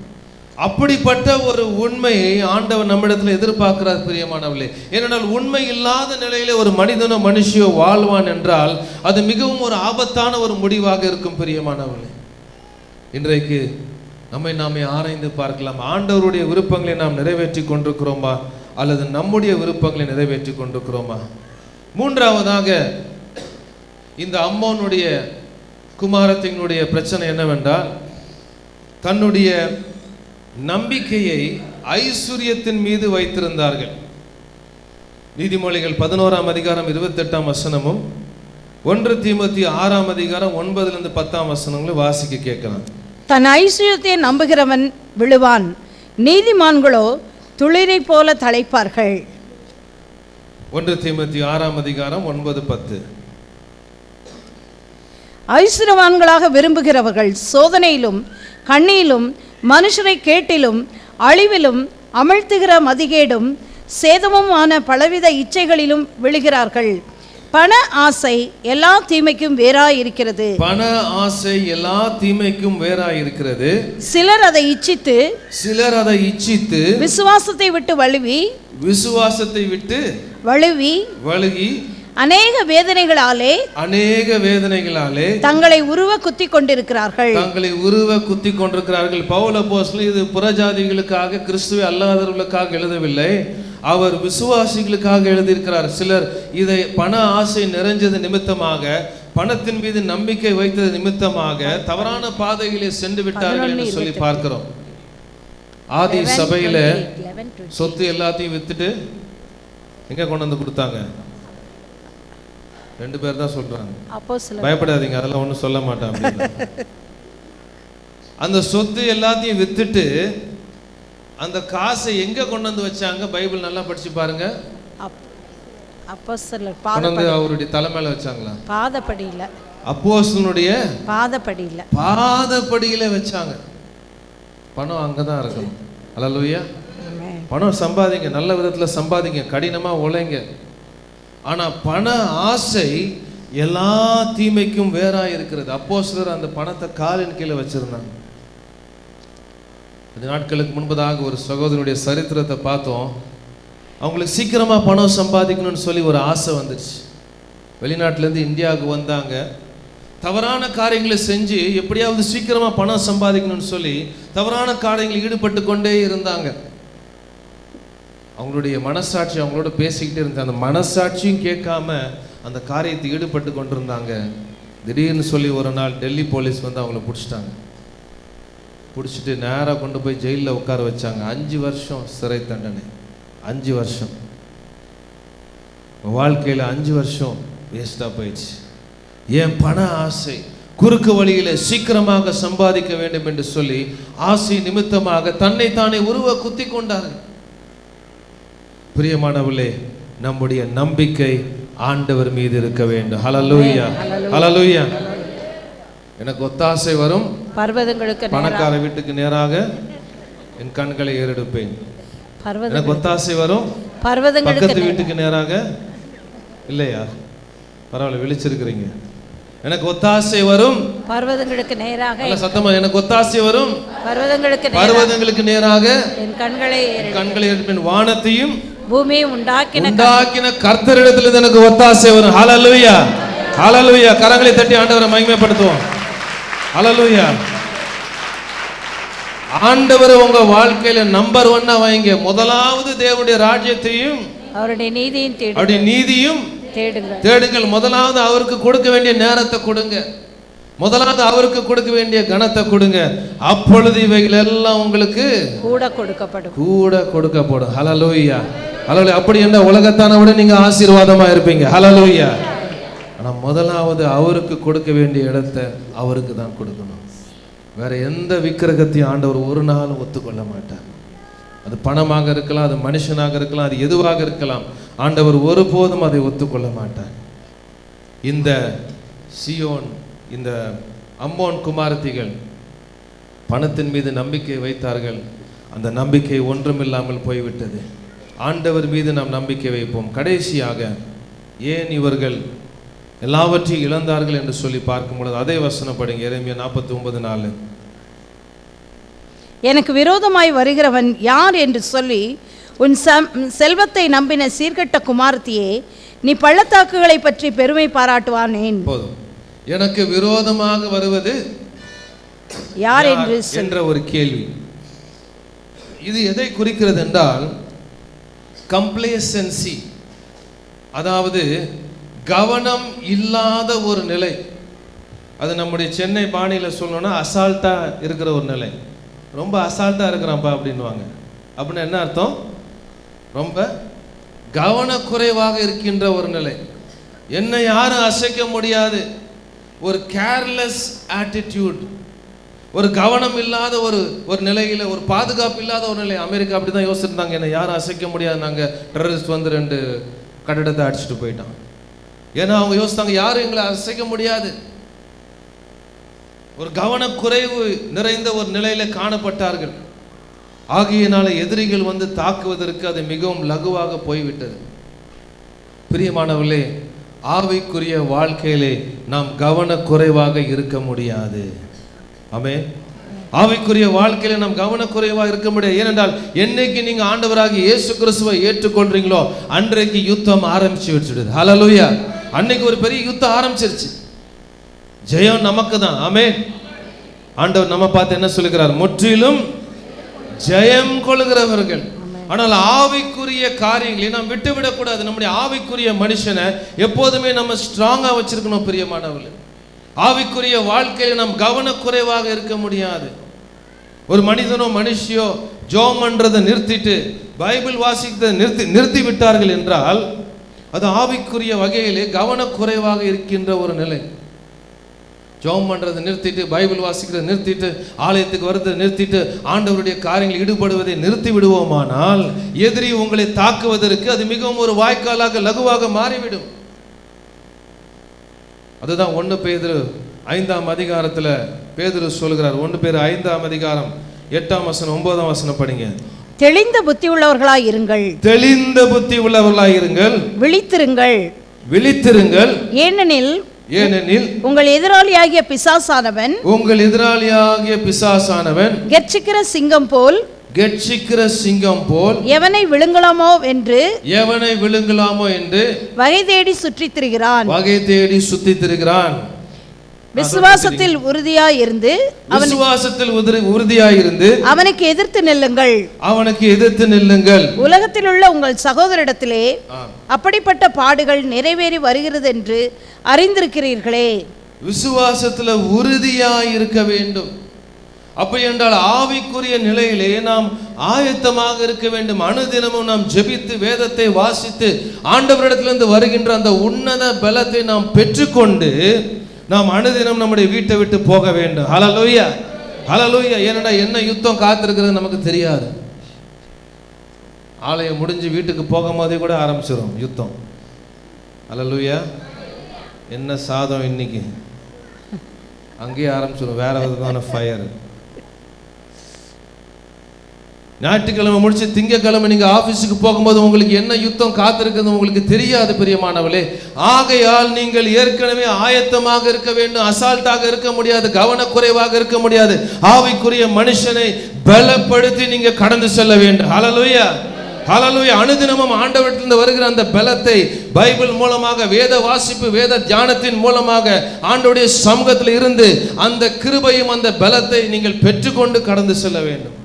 அப்படிப்பட்ட ஒரு உண்மையை ஆண்டவர் நம்மிடத்தில் எதிர்பார்க்கிறார். பிரியமானவர்களே, ஏனென்றால் உண்மை இல்லாத நிலையில ஒரு மனிதனோ மனுஷியோ வாழ்வான் என்றால் அது மிகவும் ஒரு ஆபத்தான ஒரு முடிவாக இருக்கும். பிரியமானவர்களே, இன்றைக்கு நம்மை நாமே ஆராய்ந்து பார்க்கலாம். ஆண்டவருடைய விருப்பங்களை நாம் நிறைவேற்றி கொண்டிருக்கிறோமா, அல்லது நம்முடைய விருப்பங்களை நிறைவேற்றி கொண்டிருக்கிறோமா? மூன்றாவதாக, இந்த அம்மோனுடைய குமாரத்தினுடைய பிரச்சனை என்னவென்றால், தன்னுடைய நம்பிக்கையை ஐஸ்வர்யத்தின் மீது வைத்திருந்தார்கள். நீதிமொழிகள் 11:28 1 தீமோத்தேயு 6:9-10 வாசிக்க கேட்கலாம். தன் ஐஸ்வர்யத்தை நம்புகிறவன் விழுவான், நீதிமான்களோ துளிரை போல தழைப்பார்கள். 1 தீமோத்தேயு 6:9-10. ஐஸ்வர்யவான்களாக விரும்புகிறவர்கள் சோதனையிலும் கண்ணியிலும் மனுஷரை கேட்டிலும் அழிவிலும் அமிழ்த்துகிற மதிகேடும் சேதமுமான பலவித இச்சைகளிலும் விழுகிறார்கள். பண ஆசை எல்லா தீமைக்கும் வேறாய் இருக்கிறது. பண ஆசை எல்லா தீமைக்கும் வேறாய் இருக்கிறது. சிலர் அதை இச்சித்து விசுவாசத்தை விட்டு வழுவி அநேக வேதனைகளாலே தங்களை உருவ குத்தி கொண்டிருக்கிறார்கள். பவுல் அப்போஸ்தலன் இது புறஜாதிகளுக்காக, கிறிஸ்துவை அல்லாதவர்களுக்காக எழுதவில்லை, அவர் விசுவாசிகளுக்காக எழுதியிருக்கிறார். சிலர் இதை பண ஆசை நிறைஞ்சது நிமித்தமாக, பணத்தின் மீது நம்பிக்கை வைத்தது நிமித்தமாக தவறான பாதைகளை சென்று விட்டார்கள் என்று சொல்லி பார்க்கிறோம். ஆதி சபையில சொத்து எல்லாத்தையும் வித்துட்டு எங்க கொண்டு வந்து கொடுத்தாங்க? 2 பேர் தான் சொல்றாங்க. பயப்படாதீங்க, அதெல்லாம் ஒன்றும் சொல்ல மாட்டாங்க. அந்த சொத்து எல்லாத்தையும் வித்துட்டு அந்த காசை எங்க கொண்டு வந்து வச்சாங்க? பைபிள் நல்லா படிச்சு பாருங்க. அவருடைய தலைமையில வச்சாங்களா? பாதப்படியில. அப்போஸ்தலனுடைய பாதப்படியில வச்சாங்க. பணம் அங்கதான் இருக்கணும். அல்லேலூயா. பணம் சம்பாதிங்க, நல்ல விதத்துல சம்பாதிங்க, கடினமா உழைங்க. ஆனா பண ஆசை எல்லா தீமைக்கும் வேறா இருக்கிறது. அப்போஸ்தலர் அந்த பணத்தை காலின் கீழே வச்சிருந்தாங்க. கொஞ்ச நாட்களுக்கு முன்பதாக ஒரு சகோதரனுடைய சரித்திரத்தை பார்த்தோம். அவங்களுக்கு சீக்கிரமா பணம் சம்பாதிக்கணும்னு சொல்லி ஒரு ஆசை வந்துடுச்சு. வெளிநாட்டிலேருந்து இந்தியாவுக்கு வந்தாங்க. தவறான காரியங்களை செஞ்சு எப்படியாவது சீக்கிரமா பணம் சம்பாதிக்கணும்னு சொல்லி தவறான காரியங்களில் ஈடுபட்டு கொண்டே இருந்தாங்க. அவங்களுடைய மனசாட்சி அவங்களோட பேசிக்கிட்டே இருந்தாங்க. அந்த மனசாட்சியும் கேட்காம அந்த காரியத்தை ஈடுபட்டு கொண்டிருந்தாங்க. திடீர்னு சொல்லி ஒரு நாள் டெல்லி போலீஸ் வந்து அவங்கள பிடிச்சிட்டாங்க. பிடிச்சிட்டு நேராக கொண்டு போய் ஜெயிலில் உட்கார வச்சாங்க. 5 வருஷம் சிறை தண்டனை. 5 வருஷம் வாழ்க்கையில் 5 வருஷம் வேஸ்டாக போயிடுச்சு. ஏன்? பண ஆசை. குறுக்கு வழியில் சீக்கிரமாக சம்பாதிக்க வேண்டும் என்று சொல்லி ஆசை நிமித்தமாக தன்னைத்தானே உருவ குத்தி கொண்டார்கள். பிரியமானவர்களே, நம்முடைய நம்பிக்கை ஆண்டவர் மீது இருக்க வேண்டும். ஹல்லேலூயா, ஹல்லேலூயா. எனக்கு ஒத்தாசை வரும் பர்வதங்களுக்கு, பணக்கார வீட்டுக்கு நேராக என் கண்களை ஏறெடுப்பேன். எனக்கு ஒத்தாசை வரும் பக்கத்து வீட்டுக்கு நேராக. இல்லையா? பரவாயில்ல, விழிச்சிருக்கிறீங்க. எனக்கு ஒத்தாசை வரும் பர்வதங்களுக்கு நேராக. சத்தமா, எனக்கு ஒத்தாசை வரும் பர்வதங்களுக்கு நேராக என் கண்களை ஏறெடுப்பேன். வானத்தையும் பூமியையும் உண்டாக்கின கர்த்தரிடத்திலிருந்து எனக்கு ஒத்தாசை வரும். ஹல்லேலூயா, ஹல்லேலூயா. கரங்களை தட்டி ஆண்டவரை மகிமைப்படுத்துவோம். ஹல்லேலூயா. ஆண்டவர் உங்க வாழ்க்கையில நம்பர் 1 வைங்க. முதலாவது தேவனுடைய ராஜ்யத்தையும் அவருடைய நீதியும் தேடுங்கள். முதலாவது அவருக்கு கொடுக்க வேண்டிய நேரத்தை கொடுங்க. முதலாவது அவருக்கு கொடுக்க வேண்டிய கனத்தை கொடுங்க. அப்பொழுது இவைகள் எல்லாம் உங்களுக்கு கூட கொடுக்கப்படும். ஹல்லேலூயா, ஹல்லேலூயா. அப்படி என்ற உலகத்தான விட நீங்க ஆசீர்வாதமா இருப்பீங்க. ஹல்லேலூயா. ஆனா முதலாவது அவருக்கு கொடுக்க வேண்டிய இடத்தை அவருக்கு தான் கொடுக்கணும். வேற எந்த விக்கிரகத்தையும் ஆண்டவர் ஒரு நாளும் ஒத்துக்கொள்ள மாட்டார். அது பணமாக இருக்கலாம், அது மனுஷனாக இருக்கலாம், அது எதுவாக இருக்கலாம். ஆண்டவர் ஒருபோதும் அதை ஒத்துக்கொள்ள மாட்டார். இந்த சியோன், இந்த அம்மோன் குமாரத்திகள் பணத்தின் மீது நம்பிக்கை வைத்தார்கள். அந்த நம்பிக்கை ஒன்றுமில்லாமல் போய்விட்டது. ஆண்டவர் மீது நாம் நம்பிக்கை வைப்போம். கடைசியாக ஏன் இவர்கள் எல்லாவற்றையும் இழந்தார்கள் என்று சொல்லி பார்க்கும் பொழுது அதே வசனம் படிங்க. எரேமியா 49:4. எனக்கு விரோதமாய் வருகிறவன் யார் என்று சொல்லி உன் செல்வத்தை நம்பின சீர்கெட்ட குமாரத்தியே, நீ பள்ளத்தாக்குகளை பற்றி பெருமை பாராட்டுவானேன். போதும். எனக்கு விரோதமாக வருவது யார் என்ற ஒரு கேள்வி. இது எதை குறிக்கிறது என்றால் கம்ப்ளேசன்சி, அதாவது கவனம் இல்லாத ஒரு நிலை. அது நம்முடைய சென்னை பாணியில் சொல்லணும்னா அசால்ட்டா இருக்கிற ஒரு நிலை. ரொம்ப அசால்ட்டா இருக்கிறான்ப்பா அப்படின்வாங்க. அப்படின்னா என்ன அர்த்தம்? ரொம்ப கவனக்குறைவாக இருக்கின்ற ஒரு நிலை. என்ன யாரும் அசைக்க முடியாது. ஒரு கேர்லெஸ் ஆட்டிடியூட், ஒரு கவனம் இல்லாத ஒரு நிலையில், ஒரு பாதுகாப்பு இல்லாத ஒரு நிலை. அமெரிக்கா அப்படி தான் யோசிச்சிருந்தாங்க. என்ன யாரும் அசைக்க முடியாது, நாங்கள் டெரரிஸ்ட் வந்து 2 கட்டிடத்தை அடிச்சுட்டு போயிட்டான். ஏன்னா அவங்க யோசித்தாங்க யாரும் எங்களை அசைக்க முடியாது. ஒரு கவனக்குறைவு நிறைந்த ஒரு நிலையில காணப்பட்டார்கள். ஆகியனால எதிரிகள் வந்து தாக்குவதற்கு அது மிகவும் லகுவாக போய்விட்டது. பிரியமானவர்களே, ஆவிக்குரிய வாழ்க்கையிலே நாம் கவனக்குறைவாக இருக்க முடியாது. ஆமென். ஆவிக்குரிய வாழ்க்கையில நாம் கவனக்குறைவாக இருக்க முடியாது. ஏனென்றால் என்னைக்கு நீங்க ஆண்டவராகிய இயேசு கிறிஸ்துவை ஏற்றுக்கொள்றீங்களோ அன்றைக்கு யுத்தம் ஆரம்பிச்சு வச்சிடுது. ஹல்லேலூயா. அன்னைக்கு ஒரு பெரிய யுத்தம் ஆரம்பிச்சிருச்சு. ஜெயம் நமக்கு தான். ஆமென். ஆண்டவர் நம்ம பார்த்து என்ன சொல்லுகிறார்? முற்றிலும் ஜெயம் கொள்கிறவர்கள். ஆனால் ஆவிக்குரிய காரியங்களை நாம் விட்டுவிடக்கூடாது. நம்முடைய ஆவிக்குரிய மனுஷனை எப்போதுமே நம்ம ஸ்ட்ராங்கா வச்சிருக்கணும். பிரியமானவர்களே, ஆவிக்குரிய வாழ்க்கையில நாம் கவனக்குறைவாக இருக்க முடியாது. ஒரு மனிதனோ மனுஷியோ ஜெபம் பண்றதை நிறுத்திட்டு பைபிள் வாசிக்கிறதை நிறுத்தி விட்டார்கள் என்றால் அது ஆவிக்குரிய வகையிலே கவனக்குறைவாக இருக்கின்ற ஒரு நிலை. ஜெபம் பண்றதை நிறுத்திட்டு, பைபிள் வாசிக்கிறதை நிறுத்திட்டு, ஆலயத்துக்கு வரதை நிறுத்திட்டு, ஆண்டவருடைய காரியங்களில் ஈடுபடுவதை நிறுத்தி விடுவோமானால் எதிரி உங்களை தாக்குவதற்கு அது மிகவும் ஒரு வாய்க்காலாக லகுவாக மாறிவிடும். அதுதான் 1 பேதுரு 5 பேதுரு சொல்கிறார். 1 பேதுரு 5 8 9 படிங்க. தெளிந்த புத்தி உள்ளவர்களாய் இருங்கள். தெளிந்த புத்தி உள்ளவர்களாய் இருங்கள். விழித்திருங்கள். ஏனெனில் உங்கள் எதிராளியாகிய பிசாசானவன் கெர்ச்சிக்கிற சிங்கம் போல் எவனை விழுங்கலாமோ என்று வகை தேடி சுற்றித் திரிகிறான். விசுவாசத்தில் உறுதியாயிருந்து அவனுக்கு எதிர்த்து நில்லுங்கள். அவனுக்கு எதிர்த்து நில்லுங்கள். உலகத்தில் உள்ள உங்கள் சகோதரிடத்திலே அப்படிப்பட்ட பாடுகள் நிறைவேறி வருகிறது என்று அறிந்திருக்கிறீர்களே. விசுவாசத்தில் உறுதியாய் இருக்க வேண்டும். அப்படி என்றால் ஆவிக்குரிய நிலையிலே நாம் ஆயத்தமாக இருக்க வேண்டும். அனுதினமும் நாம் ஜெபித்து வேதத்தை வாசித்து ஆண்டவரிடத்திலிருந்து வருகின்ற அந்த உன்னத பலத்தை நாம் பெற்றுக்கொண்டு நாம் அனுதினம் நம்முடைய வீட்டை விட்டு போக வேண்டும். ஹல்லேலூயா, ஹல்லேலூயா. ஏனடா என்ன யுத்தம் காத்திருக்கிறது நமக்கு தெரியாது. ஆலயம் முடிஞ்சு வீட்டுக்கு போகும்போதே கூட ஆரம்பிச்சிடும் யுத்தம். ஹல்லேலூயா. என்ன சாதம் இன்னைக்கு, அங்கேயே ஆரம்பிச்சிடும் வேற விதமான ஃபயர். ஞாயிற்றுக்கிழமை முடிச்சு திங்கக்கிழமை நீங்க ஆபீஸுக்கு போகும்போது உங்களுக்கு என்ன யுத்தம் காத்திருக்கிறது உங்களுக்கு தெரியாது பிரியமானவர்களே. ஆகையால் நீங்கள் ஏற்கனவே ஆயத்தமாக இருக்க வேண்டும். அசால்ட்டாக இருக்க முடியாது, கவனக்குறைவாக இருக்க முடியாது. ஆவிக்குரிய மனுஷனை பலப்படுத்தி நீங்க கடந்து செல்ல வேண்டும். ஹல்லேலூயா, ஹல்லேலூயா. அனுதினமும் ஆண்டவரிடத்திலிருந்து வருகிற அந்த பலத்தை பைபிள் மூலமாக, வேத வாசிப்பு, வேத தியானத்தின் மூலமாக ஆண்டவருடைய சமூகத்தில் இருந்து அந்த கிருபையும் அந்த பலத்தை நீங்கள் பெற்றுக்கொண்டு கடந்து செல்ல வேண்டும்.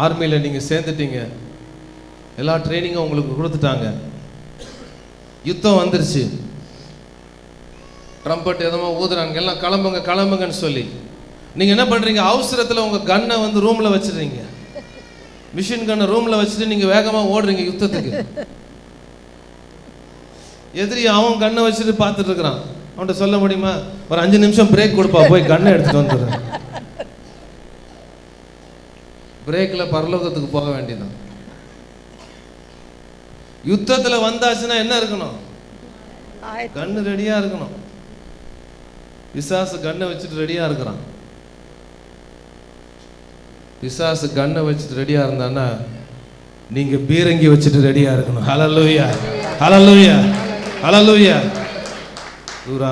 ஆர்மியில் நீங்கள் சேர்ந்துட்டீங்க, எல்லா ட்ரைனிங்கும் உங்களுக்கு கொடுத்துட்டாங்க, யுத்தம் வந்துருச்சு, ட்ரம்பட் எதமா ஊதுறாங்க, எல்லாம் கிளம்புங்க கிளம்புங்கன்னு சொல்லி நீங்கள் என்ன பண்ணுறீங்க? அவசரத்தில் உங்கள் கன்னை வந்து ரூமில் வச்சுடுறீங்க, மிஷின் கன்னை ரூமில் வச்சுட்டு நீங்கள் வேகமாக ஓடுறீங்க யுத்தத்துக்கு. எதிரி அவன் கண்ணை வச்சுட்டு பார்த்துட்டு இருக்கிறான். அவன்கிட்ட சொல்ல முடியுமா? ஒரு 5 நிமிஷம் பிரேக் கொடுப்பா, போய் கண்ணை எடுத்துட்டு வந்துடுறேன். பிரேக்கில் பரலோகத்துக்கு போக வேண்டியதான். யுத்தத்தில் வந்தாச்சுன்னா என்ன இருக்கணும்? கண்ணு ரெடியா இருக்கணும். பிசாசு கண்ணை வச்சுட்டு ரெடியா இருக்கிறான். பிசாசு கண்ணை வச்சுட்டு ரெடியா இருந்தான்னா நீங்க பீரங்கி வச்சுட்டு ரெடியா இருக்கணும். ஹல்லேலூயா, ஹல்லேலூயா, ஹல்லேலூயா.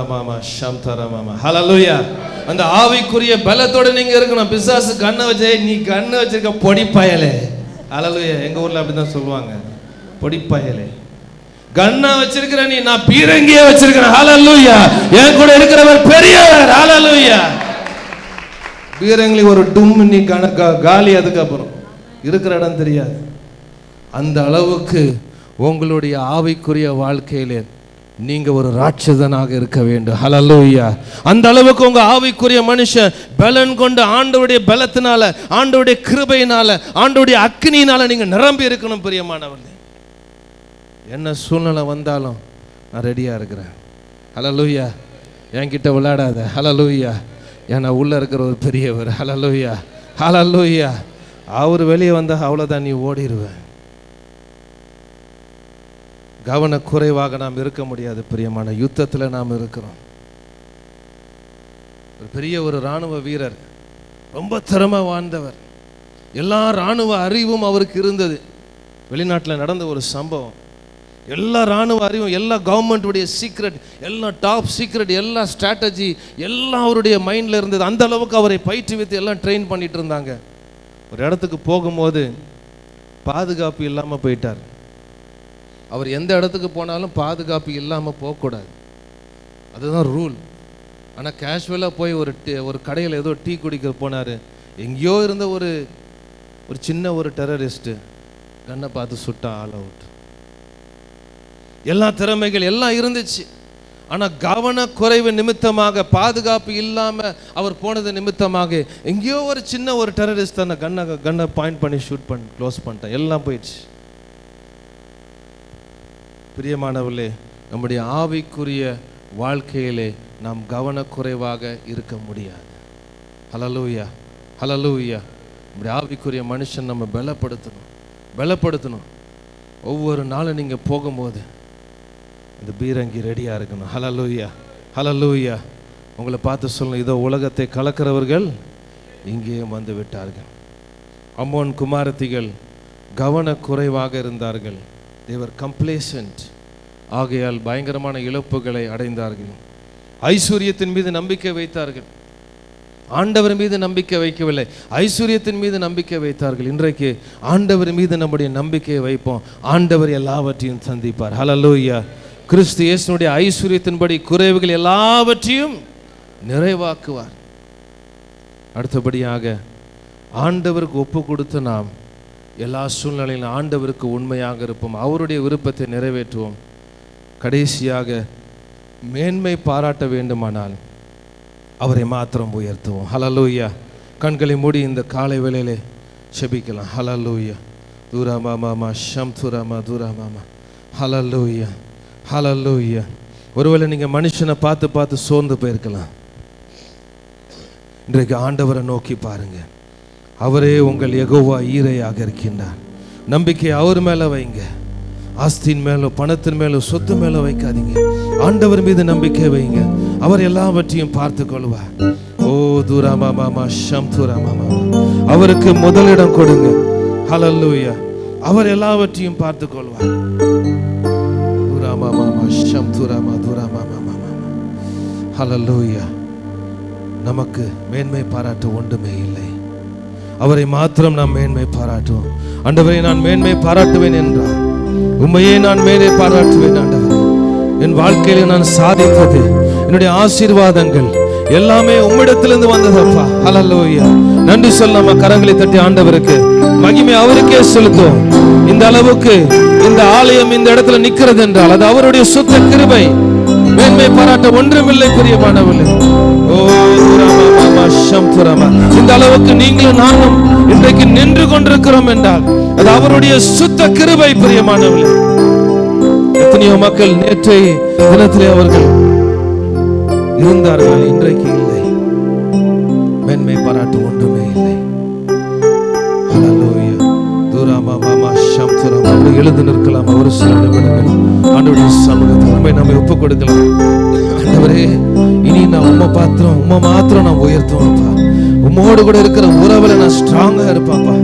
மாமா ஷம்தரா மாமா, ஹல்லேலூயா. அந்த ஆவிக்குரிய பலத்தோட நீங்க இருக்கணும். பிசாசு கண்ணை வச்சே, நீ கண்ணை வச்சிருக்க பொடிப்பயலே. ஹல்லேலூயா. எங்க ஊர்ல அப்படிதான் சொல்லுவாங்க, பொடிப்பயலே. கண்ணை வச்சிருக்கிற நீ, நான் பீரங்கிய வச்சிருக்கிறேன். ஹல்லேலூயா. என் கூட இருக்கிறவர் பெரியவர். ஹல்லேலூயா. பீரங்கி ஒரு டும், நீ காலி, அதுக்கப்புறம் இருக்கிற இடம் தெரியாது. அந்த அளவுக்கு உங்களுடைய ஆவிக்குரிய வாழ்க்கையிலே நீங்க ஒரு ராட்சதனாக இருக்க வேண்டும். ஹல்லேலூயா. அந்த அளவுக்கு உங்க ஆவிக்குரிய மனுஷன் பலன் கொண்டு ஆண்டவருடைய பலத்தினால, ஆண்டவருடைய கிருபையினால, ஆண்டவருடைய அக்னியினால நீங்க நிரம்பி இருக்கணும் பிரியமானவர்களே. என்ன சூழ்நிலை வந்தாலும் நான் ரெடியா இருக்கிறேன். ஹல்லேலூயா. என்கிட்ட விளையாடாத. ஹல்லேலூயா. ஏன்னா உள்ள இருக்கிற ஒரு பெரியவர். ஹல்லேலூயா, ஹல்லேலூயா. அவர் வெளியே வந்தா அவ்வளவுதான், நீ ஓடிடுவேன். கவனக்குறைவாக நாம் இருக்க முடியாது பிரியமான. யுத்தத்தில் நாம் இருக்கிறோம். ஒரு பெரிய ஒரு இராணுவ வீரர், ரொம்ப திறமை வாழ்ந்தவர், எல்லா இராணுவ அறிவும் அவருக்கு இருந்தது. வெளிநாட்டில் நடந்த ஒரு சம்பவம். எல்லா இராணுவ அறிவும், எல்லா கவர்மெண்ட்டுடைய சீக்ரெட், எல்லா டாப் சீக்ரெட், எல்லா ஸ்ட்ராட்டஜி எல்லாம் அவருடைய மைண்டில் இருந்தது. அந்த அளவுக்கு அவரை பயிற்றுவித்து எல்லாம் ட்ரெயின் பண்ணிட்டு இருந்தாங்க. ஒரு இடத்துக்கு போகும்போது பாதுகாப்பு இல்லாமல் போயிட்டார். அவர் எந்த இடத்துக்கு போனாலும் பாதுகாப்பு இல்லாமல் போகக்கூடாது, அதுதான் ரூல். ஆனால் கேஷுவலாக போய் ஒரு கடையில் ஏதோ டீ குடிக்க போனார். எங்கேயோ இருந்த ஒரு சின்ன ஒரு டெரரிஸ்ட்டு கண்ணை பார்த்து சுட்டா, ஆல் அவுட். எல்லா திறமைகள் எல்லாம் இருந்துச்சு, ஆனால் கவனக்குறைவு நிமித்தமாக, பாதுகாப்பு இல்லாமல் அவர் போனது நிமித்தமாக எங்கேயோ ஒரு சின்ன ஒரு டெரரிஸ்ட் தன்னை கண்ணை பாயிண்ட் பண்ணி ஷூட் பண்ணி க்ளோஸ் பண்ணிட்டான். எல்லாம் போயிடுச்சு. பிரியமானவர்களே, நம்முடைய ஆவிக்குரிய வாழ்க்கையிலே நாம் கவனக்குறைவாக இருக்க முடியாது. ஹல்லேலூயா, ஹல்லேலூயா. நம்முடைய ஆவிக்குரிய மனுஷன் நம்ம பலப்படுத்தணும். ஒவ்வொரு நாளும் நீங்கள் போகும்போது இந்த பீரங்கி ரெடியாக இருக்கணும். ஹல்லேலூயா, ஹல்லேலூயா. உங்களை பார்த்து சொல்லணும், இதோ உலகத்தை கலக்கிறவர்கள் இங்கேயும் வந்து விட்டார்கள். அம்மோன் குமாரத்திகள் கவனக்குறைவாக இருந்தார்கள். they were complacent. ஆகையால் பயங்கரமான இழப்புகளை அடைந்தார்கள். ஐஸ்வர்யத்தின் மீது நம்பிக்கை வைத்தார்கள், ஆண்டவர் மீது நம்பிக்கை வைக்கவில்லை. ஐஸ்வர்யத்தின் மீது நம்பிக்கை வைத்தார்கள். இன்றைக்கு ஆண்டவர் மீது நம்முடைய நம்பிக்கையை வைப்போம். ஆண்டவர் எல்லாவற்றையும் சந்திப்பார். ஹல்லேலூயா. கிறிஸ்து இயேசுனுடைய ஐஸ்வர்யத்தின்படி குறைவுகள் எல்லாவற்றையும் நிறைவாக்குவார். அடுத்தபடியாக ஆண்டவருக்கு ஒப்பு கொடுத்து நாம் எல்லா சூழ்நிலையிலும் ஆண்டவருக்கு உண்மையாக இருப்போம், அவருடைய விருப்பத்தை நிறைவேற்றுவோம். கடைசியாக மேன்மை பாராட்ட வேண்டுமானால் அவரை மாத்திரம் உயர்த்துவோம். ஹல்லேலூயா. கண்களை மூடி இந்த காலை வேளையிலே செபிக்கலாம். ஹல்லேலூயா. தூரா மாமா ஷம் துராமா தூரா மாமா. ஹல்லேலூயா, ஹல்லேலூயா. ஒருவேளை நீங்கள் மனுஷனை பார்த்து பார்த்து சோர்ந்து போயிருக்கலாம். இன்றைக்கு ஆண்டவரை நோக்கி பாருங்க. அவரே உங்கள் யெகோவா ஈரையாக இருக்கின்றார். நம்பிக்கை அவர் மேலே வைங்க. ஆஸ்தியின் மேலோ பணத்தின் மேலோ சொத்து மேலோ வைக்காதீங்க. ஆண்டவர் மீது நம்பிக்கை வைங்க. அவர் எல்லாவற்றையும் பார்த்து கொள்வார். ஓ தூராமா மாமா ஷம் தூராமா மாமா. அவருக்கு முதலிடம் கொடுங்க. ஹல்லேலூயா. அவர் எல்லாவற்றையும் பார்த்து கொள்வார். தூராமா மாமா ஷம் தூராமா தூராமா மாமா மாமா. ஹல்லேலூயா. நமக்கு மேன்மை பாராட்ட ஒன்றுமே இல்லை. அவரை மாத்திரம் நாம் மேன்மை பாராட்டுவோம். ஆண்டவரை நான் மேன்மை பாராட்டுவேன் என்றார். உண்மையே நான் மேலே பாராட்டுவேன். ஆண்டவரே, என் வாழ்க்கையில நான் சாதித்தது, என்னுடைய ஆசீர்வாதங்கள் எல்லாமே உம்மிடத்திலிருந்து வந்ததப்பா. ஹல்லேலூயா. நன்றி சொல்ல நம்ம கரங்களை தட்டி ஆண்டவருக்கு மகிமை அவருக்கே செலுத்துவோம். இந்த அளவுக்கு இந்த ஆலயம் இந்த இடத்துல நிற்கிறது என்றால் அது அவருடைய சுத்த கிருபை. மேன்மை பாராட்ட ஒன்றுமில்லை பிரியமானவர்களே. ஓ துராமா ஷம் துராமா. இந்த அளவுக்கு நீங்களும் நானும் இன்றைக்கு நின்று கொண்டிருக்கிறோம் என்றால் அது அவருடைய சுத்த கிருபை பிரியமானவர்களே. எத்தனையோ மக்கள் நேற்றைய தினத்திலே அவர்கள் இருந்தார்கள், இன்றைக்கு இல்லை. மேன்மை பாராட்டு ஒன்றுமே இல்லை. ஹல்லேலூயா. தூராமா மாமா ஷம் துராமா. எழுந்து நிற்கலாம். ஒரு சில நிமிடங்கள் ஆண்டவருடைய சமூகத்தில் நம்மை ஒப்புக் கொடுக்கலாம். ஆண்டவரே, இனி நான் உம்மை மாத்திரம் நான் உயர்த்துவேன்ப்பா. உம்மோடு கூட இருக்கிற உறவுல நான் ஸ்ட்ராங்கா இருப்பாப்பா.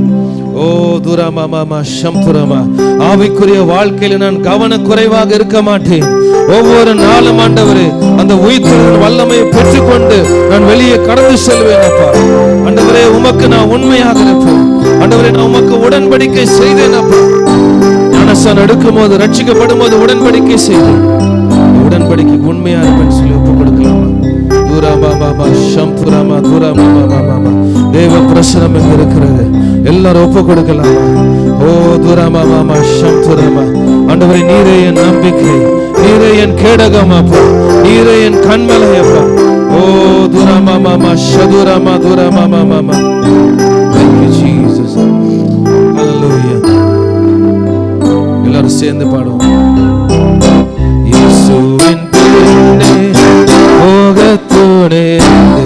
ஓ துராமா மாமா ஷம் துராமா. ஆவிக்குரிய வாழ்க்கையில நான் கவனக்குறைவாக இருக்க மாட்டேன். ஒவ்வொரு நாளும் ஆண்டவரே அந்த உயிர்த்தெழுதல் வல்லமையை பெற்றுக்கொண்டு நான் வெளியே கடந்து செல்வேன் அப்பா. ஆண்டவரே, உமக்கு நான் உண்மையாக இருப்பேன். ஆண்டவரே, நான் உமக்கு உடன்படிக்கை செய்தேன் அப்பா. ஞானஸ்நானம் எடுக்கும் போது, ரட்சிக்கப்படும் போது உடன்படிக்கை செய்தேன். உடன்படிக்கை உண்மையா இருப்பேன் சொல்லி ஒப்புக் கொடுக்கலாமா? தூராமா மாமா ஷம் துராமா தூராமா மாமா மாமா. தேவ பிரசனம் எங்க இருக்கிறது? எல்லாரும் ஒப்புக் கொடுக்கலாமா? ஓ தூராமா மாமா ஷம் துராமா. ஆண்டவரே, நீரே என் நம்பிக்கை, நீரே என் கேடகம் அப்பா, நீரே என் கண்மலை அப்பா. ஓ தூராமா மாமா ஷதுராமா தூராமா மாமா மாமா. Thank you Jesus. Hallelujah. எல்லாரும் சேர்ந்து பாடுவோம். இயேசுவின் பின்னே போக துணிந்து,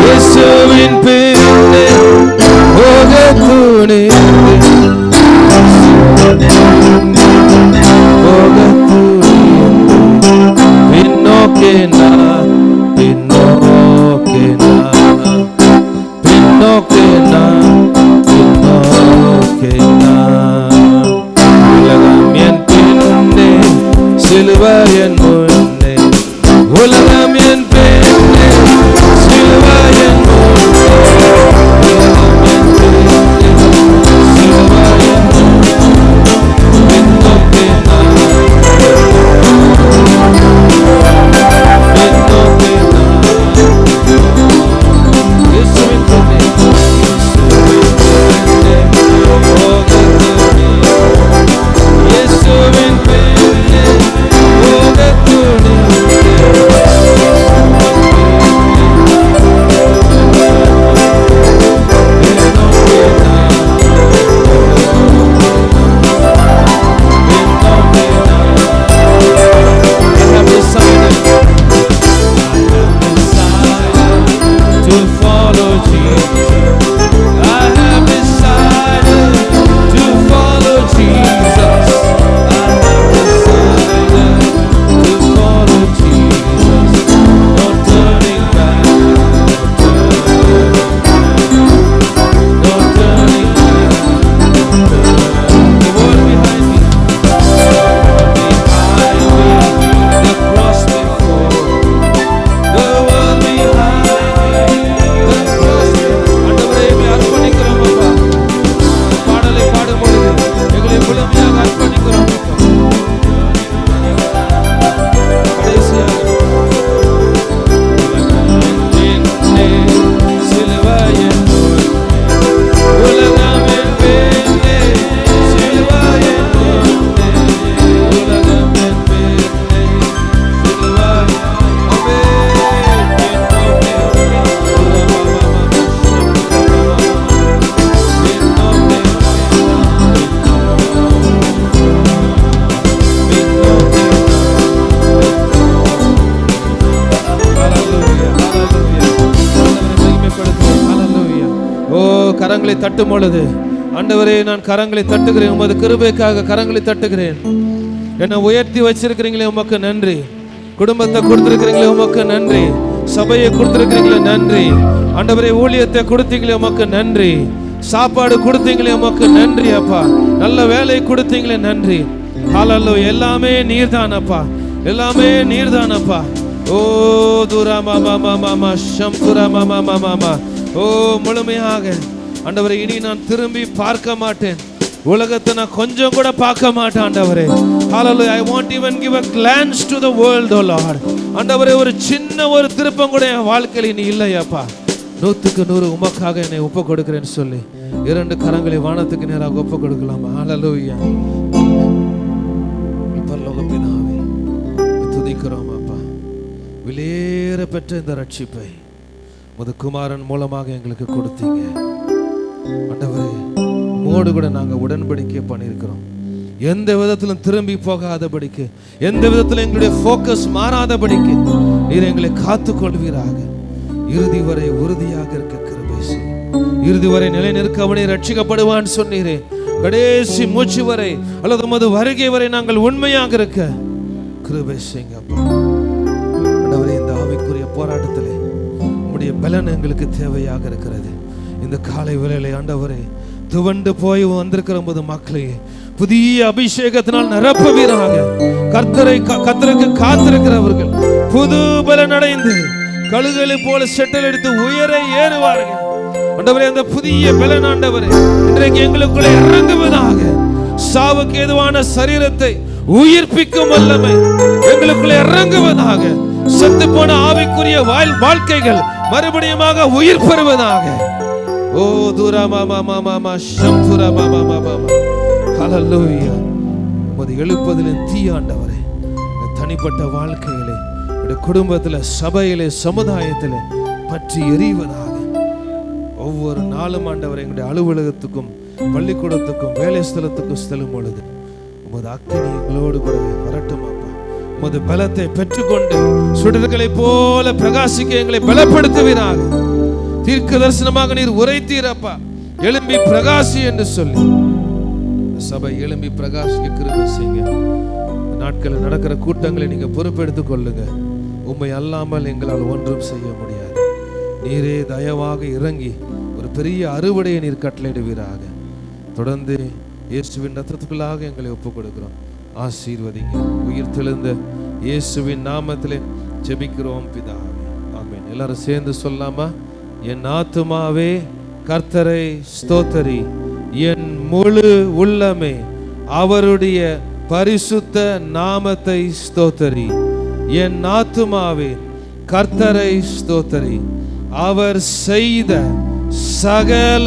இயேசுவின் பின்னே போக துணிந்து, போக துணிந்து, பின்னோக்கே நான், பின்னோக்கே நான், பின்னோக்கே நான், பின்னோக்கே நான். உலகம் என் பின்னே, சிலுவை என் முன்னே. உலகம் என் பின்னே, சிலுவை என் முன்னே. உலகம் என் பின்னே, சிலுவை என் முன்னே. பின்னோக்கே நான், பின்னோக்கே நான். இயேசுவின் பின்னே, இயேசுவின் பின்னே போக துணிந்து, இயேசுவின் பின்னே போக துணிந்து. To follow Jesus, I have decided to follow Jesus. I have decided to follow Jesus. No turning back, no turning back. The world behind me, the cross before. The world behind me, the cross கரங்களை தட்டும் பொழுது, ஆண்டவரே நான் கரங்களை தட்டுகிறேன், உமது கிருபைக்காக கரங்களை தட்டுகிறேன். என்னை உயர்த்தி வச்சிருக்கிறீங்களே உமக்கு நன்றி. குடும்பத்தை கொடுத்திருக்கிறீங்களே உமக்கு நன்றி. சபையை கொடுத்திருக்கிறீங்களே நன்றி. ஆண்டவரே ஊழியத்தை கொடுத்தீங்களே உமக்கு நன்றி. சாப்பாடு கொடுத்தீங்களே உமக்கு நன்றி அப்பா. நல்ல வேலை கொடுத்தீங்களே நன்றி. ஹல்லேலூயா. எல்லாமே நீர்தானப்பா, எல்லாமே நீர்தானப்பா. ஓ துரா மாமா மாமா ஷம்புரா மாமா மாமா. ஓ முழுமையாக ஆண்டவரே இனி நான் திரும்பி பார்க்க மாட்டேன். உலகத்தை நான் கொஞ்சம் கூட பார்க்க மாட்டேன் ஆண்டவரே. Hallelujah. I won't even give a glance to the world, oh Lord. ஆண்டவரே ஒரு சின்ன ஒரு திருப்பம் கூட என் வாழ்க்கையில் இனி இல்லையாப்பா. 100க்கு 100 உமக்காக என்னை ஒப்பு கொடுக்கிறேன்னு சொல்லி 2 கரங்களை வானத்துக்கு நேராக ஒப்பு கொடுக்கலாமா? Hallelujah. பரலோக பிதாவே துதிக்கிறோம் அப்பா. விலையேற பெற்ற இந்த ரட்சிப்பை உமது குமாரன் மூலமாக எங்களுக்கு கொடுத்தீங்க ஆண்டவரே. உம்மோடு கூட நாங்கள் உடன்படிக்கை பண்ணியிருக்கிறோம். எந்த விதத்திலும் திரும்பி போகாதபடிக்கு, எந்த விதத்திலும் எங்களுடைய ஃபோக்கஸ் மாறாதபடிக்கு நீர் எங்களை காத்து கொள்வீராக. இறுதி வரை உறுதியாக இருக்க கிருபை செய். இறுதி வரை நிலை நிற்க அவனை ரட்சிக்கப்படுவான்னு சொன்னீரே. கடைசி மூச்சு வரை அல்லது உமது வருகை வரை நாங்கள் உண்மையாக இருக்க கிருபை செய்யுங்க அப்பா. ஆண்டவரே இந்த ஆவிக்குரிய போராட்டத்திலே உம்முடைய பலன் எங்களுக்கு தேவையாக இருக்கிறது. இந்த காலை வேளையிலே ஆண்டவரே துவண்டு போய் வந்திருக்கிற போது மக்களை புதிய அபிஷேகத்தினால் நிரப்புவீராக. கர்த்தருக்கு காத்திருக்கிறவர்கள் புது பலன் அடைந்து கழுகுகளை போல செட்டல் எடுத்து உயர ஏறுவார்கள். ஆண்டவரே அந்த புதிய பலன் ஆண்டவரே இன்றைக்கு எங்களுக்குள்ளே இறங்குவதாக. சாவுக்கு ஏதுவான சரீரத்தை உயிர்ப்பிக்கும் வல்லமை எங்களுக்குள்ளே இறங்குவதாக. செத்து போன ஆவிக்குரிய வாழ்க்கைகள் மறுபடியுமாக உயிர் பெறுவதாக. ஓ துரா மாமா மாமா ஷம்புரா மாமா மாமா. ஹல்லேலூயா. உமது எழுப்பதிலே தீயாண்டவரே தனிப்பட்ட வாழ்க்கையிலே, குடும்பத்தில், சபையிலே, சமுதாயத்திலே பற்றி எரிவதாக. ஒவ்வொரு நாளும் ஆண்டவரை எங்களுடைய அலுவலகத்துக்கும் பள்ளிக்கூடத்துக்கும் வேலை ஸ்தலத்துக்கும் செல்லும் பொழுது உமது அக்கினி எங்களோடு கூட வரட்டும் அப்பா. உமது பலத்தை பெற்றுக்கொண்டு சுடர்களை போல பிரகாசிக்க எங்களை பலப்படுத்துவீராக. தீர்க்க தரிசனமாக நீர் உரைத்தீரப்பா. எழும்பி பிரகாசி என்று சொல்லி சபை எழும்பி பிரகாசிக்க கிருபை செய்யுங்க. நாட்களில் நடக்கிற கூட்டங்களை நீங்க பொறுப்பெடுத்துக் கொள்ளுங்க. உம்மை அல்லாமல் எங்களால் ஒன்றும் செய்ய முடியாது. நீரே தயவாக இறங்கி ஒரு பெரிய அறுவடையை நீர் கட்டளையிடுவீராக. தொடர்ந்து இயேசுவின் ரத்தத்துக்குள்ளாக எங்களை ஒப்புக் கொடுக்கிறோம். ஆசீர்வதிங்க. உயிர் தெழுந்த இயேசுவின் நாமத்திலே ஜெபிக்கிறோம் பிதாவே. ஆமென். எல்லாரும் சேர்ந்து சொல்லாமா? என் ஆத்துமாவே கர்த்தரை ஸ்தோத்தரி, என் முழு உள்ளமே அவருடைய பரிசுத்த நாமத்தை ஸ்தோத்தரி. என் ஆத்துமாவே கர்த்தரை ஸ்தோத்தரி, அவர் செய்த சகல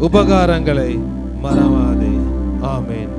உபகாரங்களை மறவாதே. ஆமென்.